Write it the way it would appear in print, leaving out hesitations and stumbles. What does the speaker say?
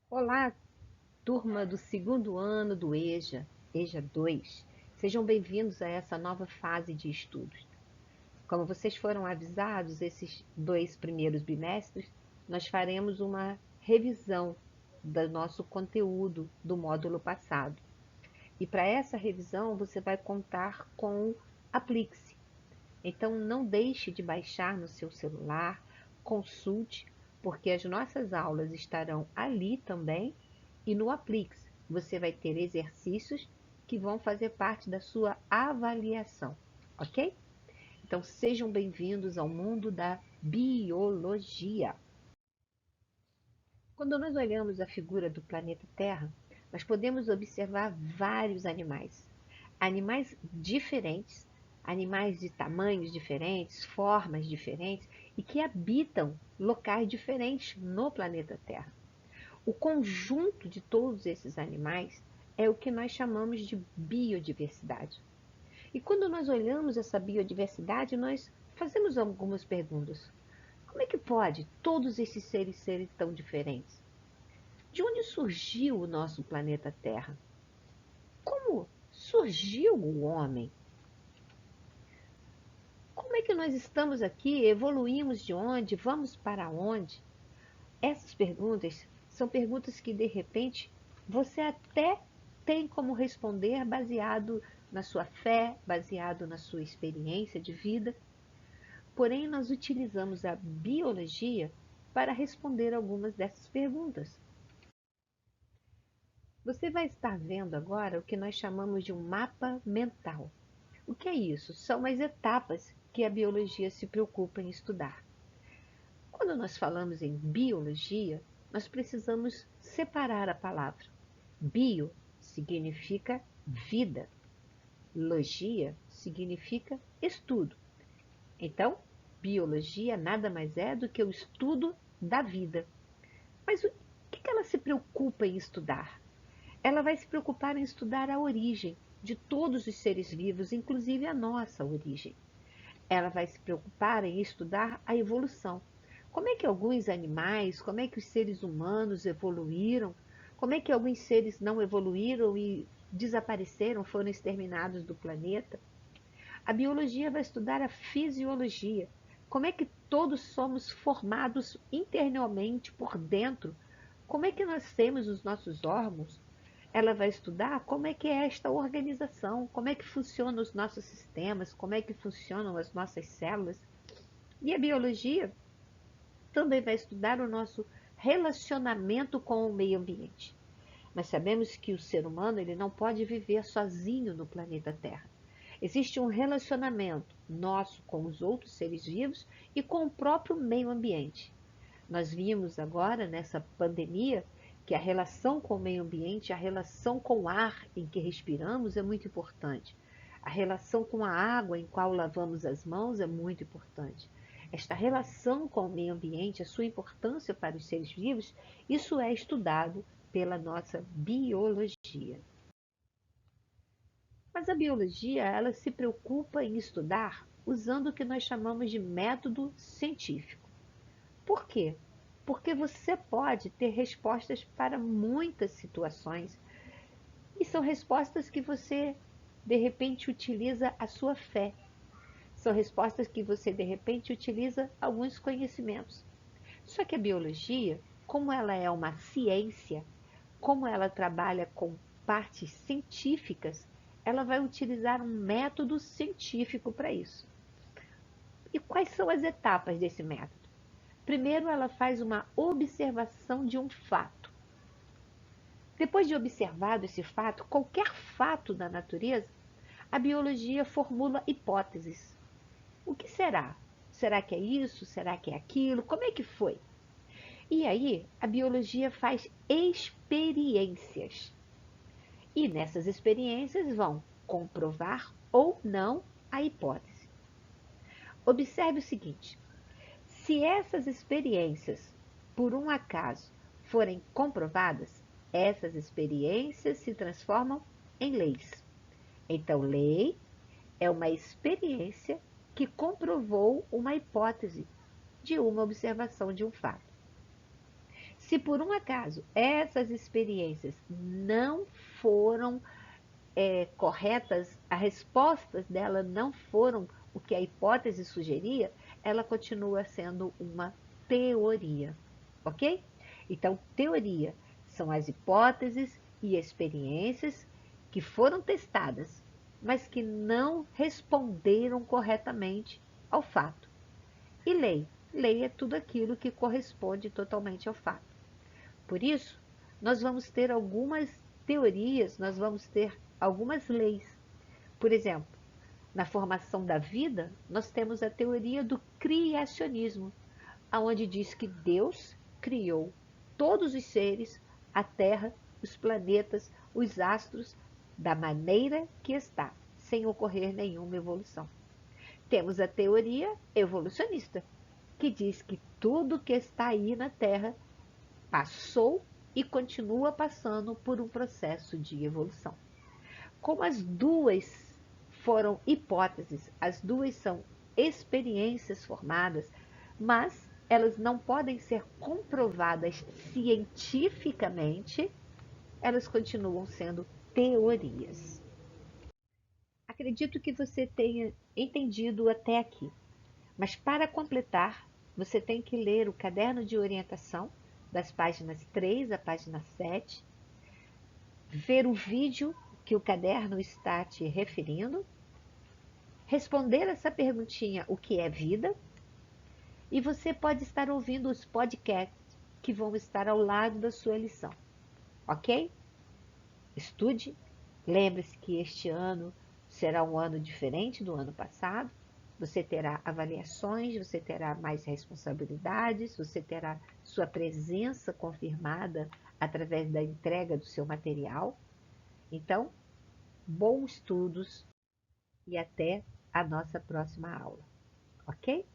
Olá, turma do segundo ano do EJA 2. Sejam bem-vindos a essa nova fase de estudos. Como vocês foram avisados, esses 2 primeiros bimestres, nós faremos uma revisão do nosso conteúdo do módulo passado. E para essa revisão, você vai contar com o Aplix. Então, não deixe de baixar no seu celular, consulte, porque as nossas aulas estarão ali também. E no Aplix, você vai ter exercícios que vão fazer parte da sua avaliação, ok? Então, sejam bem-vindos ao mundo da biologia. Quando nós olhamos a figura do planeta Terra, nós podemos observar vários animais. Animais diferentes, animais de tamanhos diferentes, formas diferentes e que habitam locais diferentes no planeta Terra. O conjunto de todos esses animais é o que nós chamamos de biodiversidade. E quando nós olhamos essa biodiversidade, nós fazemos algumas perguntas. Como é que pode todos esses seres serem tão diferentes? De onde surgiu o nosso planeta Terra? Como surgiu o homem? Como é que nós estamos aqui? Evoluímos de onde? Vamos para onde? Essas perguntas são perguntas que, de repente, você até tem como responder baseado na sua fé, baseado na sua experiência de vida. Porém, nós utilizamos a biologia para responder algumas dessas perguntas. Você vai estar vendo agora o que nós chamamos de um mapa mental. O que é isso? São as etapas que a biologia se preocupa em estudar. Quando nós falamos em biologia, nós precisamos separar a palavra. Bio significa vida, logia significa estudo. Então, biologia nada mais é do que o estudo da vida. Mas o que ela se preocupa em estudar? Ela vai se preocupar em estudar a origem de todos os seres vivos, inclusive a nossa origem. Ela vai se preocupar em estudar a evolução. Como é que alguns animais, como é que os seres humanos evoluíram, como é que alguns seres não evoluíram e desapareceram, foram exterminados do planeta. A biologia vai estudar a fisiologia. Como é que todos somos formados internamente por dentro? Como é que nós temos os nossos órgãos? Ela vai estudar como é que é esta organização, como é que funcionam os nossos sistemas, como é que funcionam as nossas células. E a biologia também vai estudar o nosso relacionamento com o meio ambiente. Nós sabemos que o ser humano ele não pode viver sozinho no planeta Terra. Existe um relacionamento nosso com os outros seres vivos e com o próprio meio ambiente. Nós vimos agora, nessa pandemia, que a relação com o meio ambiente, a relação com o ar em que respiramos é muito importante. A relação com a água em qual lavamos as mãos é muito importante. Esta relação com o meio ambiente, a sua importância para os seres vivos, isso é estudado pela nossa biologia. Mas a biologia, ela se preocupa em estudar usando o que nós chamamos de método científico. Por quê? Porque você pode ter respostas para muitas situações e são respostas que você de repente utiliza a sua fé. São respostas que você de repente utiliza alguns conhecimentos. Só que a biologia, como ela é uma ciência, como ela trabalha com partes científicas, ela vai utilizar um método científico para isso. E quais são as etapas desse método? Primeiro, ela faz uma observação de um fato. Depois de observado esse fato, qualquer fato da natureza, a biologia formula hipóteses. O que será? Será que é isso? Será que é aquilo? Como é que foi? E aí, a biologia faz experiências. E nessas experiências vão comprovar ou não a hipótese. Observe o seguinte: se essas experiências, por um acaso, forem comprovadas, essas experiências se transformam em leis. Então, lei é uma experiência que comprovou uma hipótese de uma observação de um fato. Se por um acaso essas experiências não foram corretas, as respostas dela não foram o que a hipótese sugeria, ela continua sendo uma teoria, ok? Então, teoria são as hipóteses e experiências que foram testadas, mas que não responderam corretamente ao fato. E lei é tudo aquilo que corresponde totalmente ao fato. Por isso, nós vamos ter algumas teorias, nós vamos ter algumas leis. Por exemplo, na formação da vida, nós temos a teoria do criacionismo, aonde diz que Deus criou todos os seres, a Terra, os planetas, os astros, da maneira que está, sem ocorrer nenhuma evolução. Temos a teoria evolucionista, que diz que tudo que está aí na Terra passou e continua passando por um processo de evolução. Como as duas foram hipóteses, as duas são experiências formadas, mas elas não podem ser comprovadas cientificamente, elas continuam sendo teorias. Acredito que você tenha entendido até aqui, mas para completar, você tem que ler o caderno de orientação, das páginas 3 à página 7, ver o vídeo que o caderno está te referindo, responder essa perguntinha: o que é vida? E você pode estar ouvindo os podcasts que vão estar ao lado da sua lição, ok? Estude, lembre-se que este ano será um ano diferente do ano passado. Você terá avaliações, você terá mais responsabilidades, você terá sua presença confirmada através da entrega do seu material. Então, bons estudos e até a nossa próxima aula, ok?